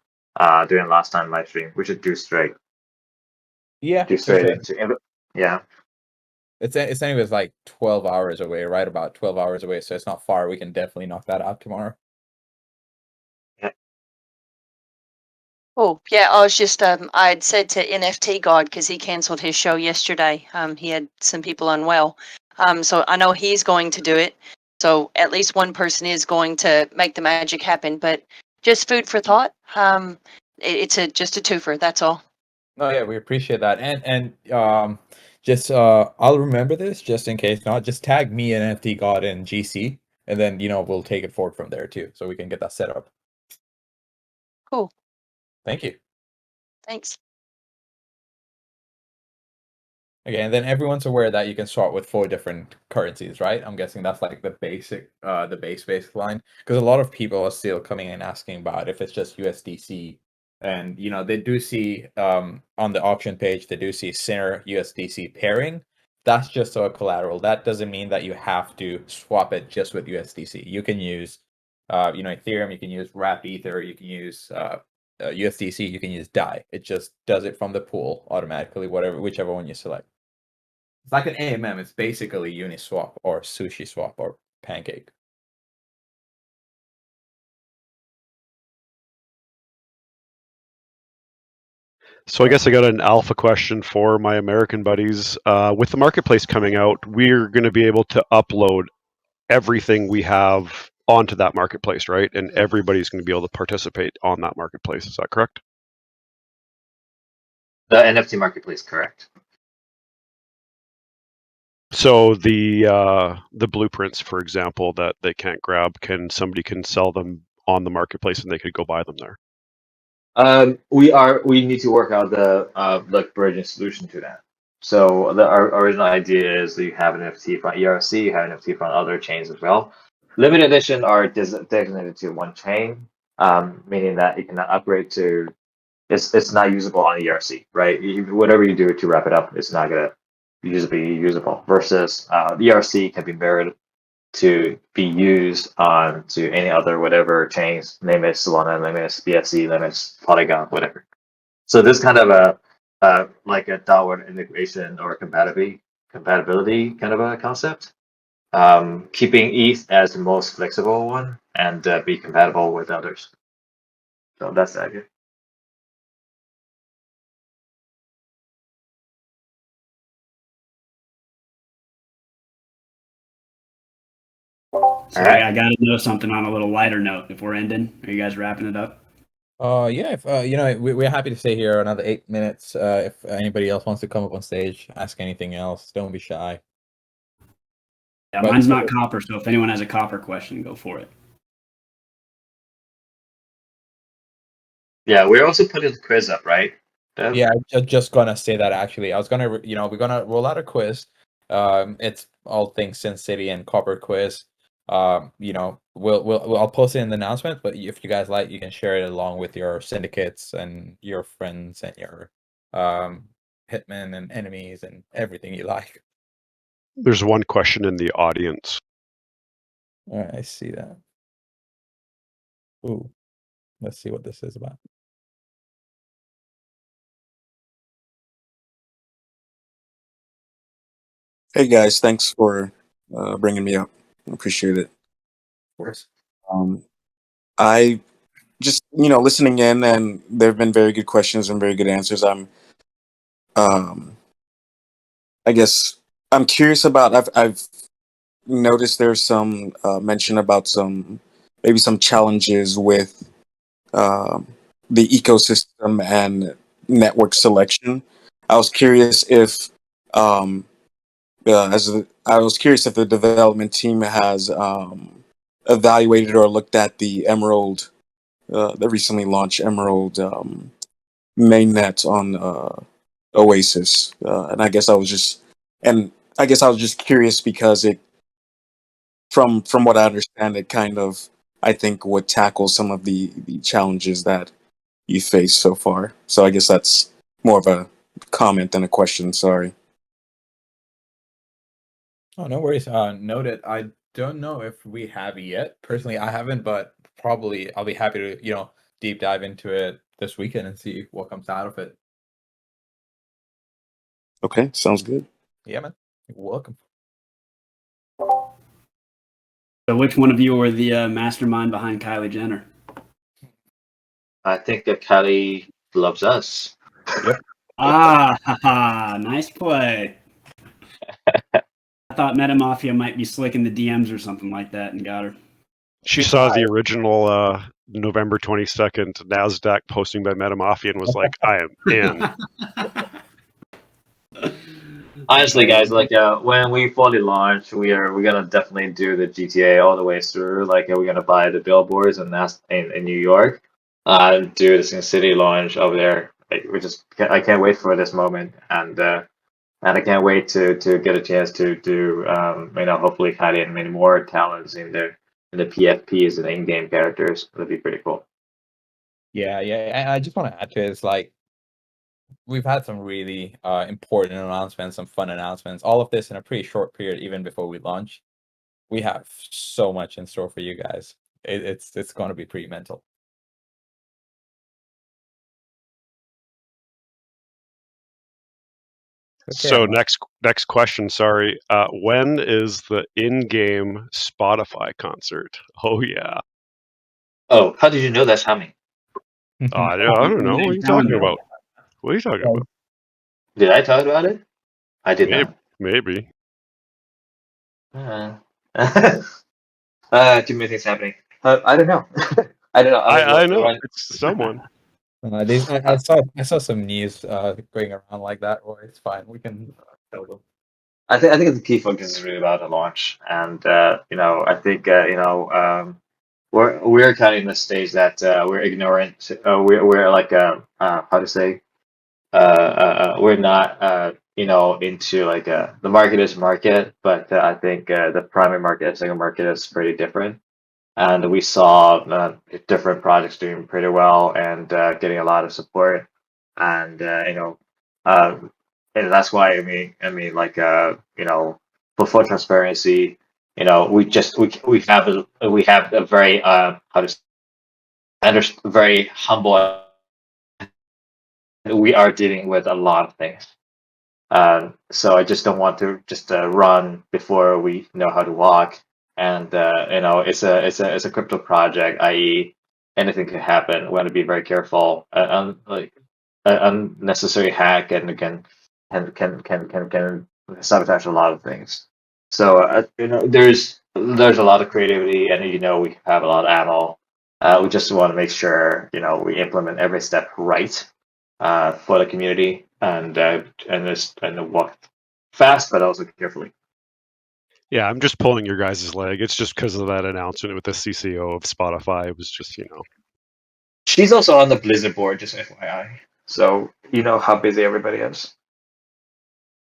during last time live stream. We should do straight. yeah, Do for straight sure. into yeah. It's anyways like 12 hours away, right? About 12 hours away, so it's not far. We can definitely knock that out tomorrow. Oh, yeah, I was just, I'd said to NFT God, because he canceled his show yesterday. He had some people unwell. So I know he's going to do it. So at least one person is going to make the magic happen. But just food for thought. It's just a twofer, that's all. No, yeah, we appreciate that, and just I'll remember this just in case not. Just tag me and NFT God and GC, and then we'll take it forward from there too, so we can get that set up. Cool. Thank you. Thanks. Okay, and then everyone's aware that you can swap with 4 different currencies, right? I'm guessing that's like the basic, the base line, because a lot of people are still coming in asking about if it's just USDC, and they do see on the auction page they do see Sinner USDC pairing. That's just a collateral. That doesn't mean that you have to swap it just with USDC. You can use, Ethereum. You can use Wrap Ether. You can use USDC. You can use DAI. It just does it from the pool automatically, whichever one you select. It's like an AMM. It's basically Uniswap or SushiSwap or Pancake. So I guess I got an alpha question for my American buddies. With the marketplace coming out, we're going to be able to upload everything we have onto that marketplace, right? And everybody's going to be able to participate on that marketplace. Is that correct? The NFT marketplace, correct. So the blueprints, for example, that they can't grab, somebody can sell them on the marketplace and they could go buy them there. We need to work out the like bridging solution to that. So our original idea is that you have an NFT from ERC, you have an NFT from other chains as well. Limited edition are designated to one chain, meaning that it cannot upgrade to. It's not usable on ERC, right? Whatever you do to wrap it up, it's not gonna be usable. Versus ERC can be mirrored to be used on to any other whatever chains, name it Solana, name it BSC, name it Polygon, whatever. So this kind of a like a downward integration or compatibility kind of a concept. Keeping ETH as the most flexible one and be compatible with others. So that's the idea. So I got to know something on a little lighter note. If we're ending, are you guys wrapping it up? Yeah. If we're happy to stay here another 8 minutes. If anybody else wants to come up on stage, ask anything else, don't be shy. Yeah, mine's not copper, so if anyone has a copper question, go for it. Yeah, we're also putting the quiz up, right? Yeah, I'm just gonna say that actually. I was gonna, we're gonna roll out a quiz. It's all things Syn City and copper quiz. I'll post it in the announcement, but if you guys like, you can share it along with your syndicates and your friends and your hitmen and enemies and everything you like. There's one question in the audience. All right, I see that. Ooh, let's see what this is about. Hey guys, thanks for bringing me up. I appreciate it. Of course. I just listening in, and there have been very good questions and very good answers. I guess I'm curious about. I've noticed there's some mention about maybe some challenges with the ecosystem and network selection. I was curious if I was curious if the development team has evaluated or looked at the Emerald, the recently launched Emerald mainnet on Oasis, and I guess I was just curious because from what I understand, it kind of I think would tackle some of the challenges that you faced so far. So I guess that's more of a comment than a question. Sorry. Oh, no worries. Noted. I don't know if we have yet. Personally, I haven't, but probably I'll be happy to, deep dive into it this weekend and see what comes out of it. Okay, sounds good. Yeah, man. You're welcome. So which one of you were the mastermind behind Kylie Jenner? I think that Kylie loves us. Yep. Nice play. I thought Mafia might be slicking the DMs or something like that and got her. She saw the original November 22nd NASDAQ posting by Mafia and was like, I am in. Honestly, guys, like when we fully launch, we're gonna definitely do the GTA all the way through. Like we're gonna buy the billboards in New York, do the Syn City launch over there. Like, I can't wait for this moment, and I can't wait to get a chance to do hopefully Kylie and many more talents in the PFPs and in-game characters. That'd be pretty cool. Yeah. I just want to add to it. It's like we've had some really important announcements, some fun announcements. All of this in a pretty short period, even before we launch. We have so much in store for you guys. It's going to be pretty mental. Okay, so next question. Sorry. When is the in-game Spotify concert? Oh yeah. Oh, how did you know that's coming? I don't know. What are you talking about? What are you talking about? Did I talk about it? I did Maybe. not. Maybe. Too many things happening. I don't know. I don't know. I know. It's someone. I saw some news going around like that. Or it's fine. We can tell them. I think the key focus is really about the launch, and I think we're kind of in the stage that we're ignorant. We're like how to say we're not into like the market is market, but I think the primary market and second market is pretty different. And we saw different projects doing pretty well and getting a lot of support, and and that's why like for full transparency, we have a very very humble. We are dealing with a lot of things. So I just don't want to just run before we know how to walk. And it's a crypto project, i.e., anything can happen. We want to be very careful. Like an unnecessary hack can sabotage a lot of things. So there's a lot of creativity, and we have a lot of ammo. We just want to make sure we implement every step right for the community and walk fast, but also carefully. Yeah, I'm just pulling your guys' leg. It's just because of that announcement with the CCO of Spotify. It was just, She's also on the Blizzard board, just FYI. So you know how busy everybody is.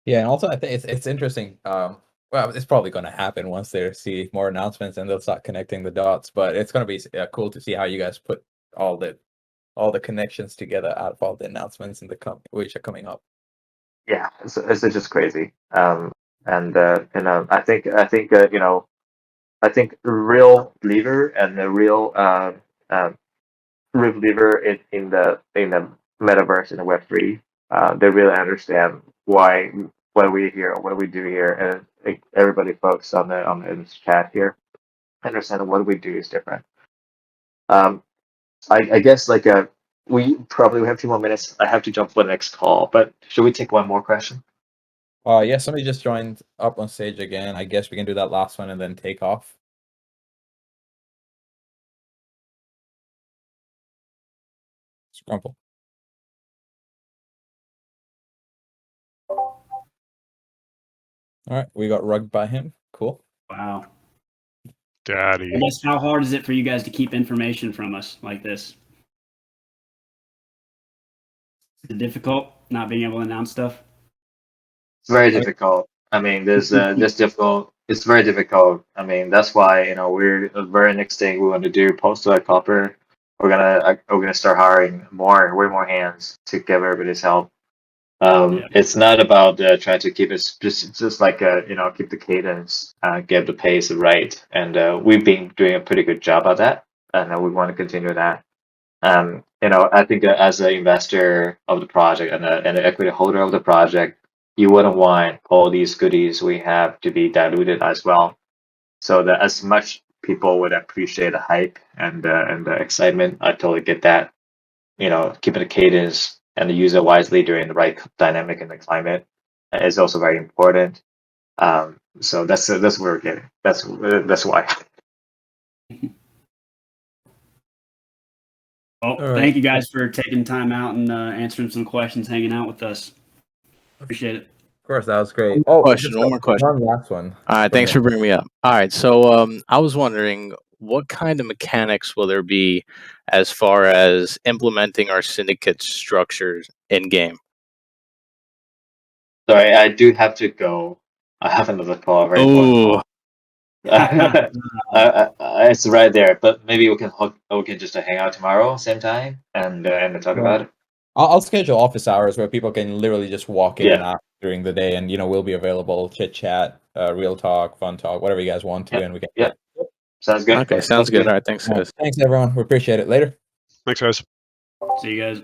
Yeah, and also I think it's interesting. Well, it's probably going to happen once they see more announcements and they'll start connecting the dots. But it's going to be cool to see how you guys put all the connections together out of all the announcements in which are coming up. Yeah, it's just crazy. I think real believer and the real believer in the metaverse in the Web3, they really understand why what we here, what we do here, and like, everybody folks on in this chat here understand what we do is different. I guess like we probably have a few more minutes. I have to jump for the next call, but should we take one more question? Yeah, somebody just joined up on stage again. I guess we can do that last one and then take off. Scrumple. All right, we got rugged by him. Cool. Wow. Daddy. I guess how hard is it for you guys to keep information from us like this? Is it difficult not being able to announce stuff? It's very difficult. I mean, there's difficult. It's very difficult. I mean, that's why we're the very next thing we want to do post to copper. We're gonna start hiring way more hands to give everybody's help. It's not about trying to keep it just like keep the cadence, get the pace right, and we've been doing a pretty good job of that, and we want to continue that. I think as an investor of the project and an equity holder of the project, you wouldn't want all these goodies we have to be diluted as well. So that as much people would appreciate the hype and the excitement, I totally get that. Keeping the cadence and the user wisely during the right dynamic in the climate is also very important. So that's where we're getting. That's why. Well, thank you guys for taking time out and answering some questions, hanging out with us. Appreciate it. Of course, that was great. One more question. One last one. All right, thanks for bringing me up. All right, so I was wondering, what kind of mechanics will there be as far as implementing our syndicate structures in game? Sorry, I do have to go. I have another call. Very important call. It's right there, but maybe we can just hang out tomorrow, same time, and talk about it. I'll schedule office hours where people can literally just walk in and out during the day, and we'll be available, chit chat, real talk, fun talk, whatever you guys want to, and we can. Sounds good. Okay, sounds good. All right, thanks, guys. Thanks, everyone. We appreciate it. Later. Thanks, guys. See you guys.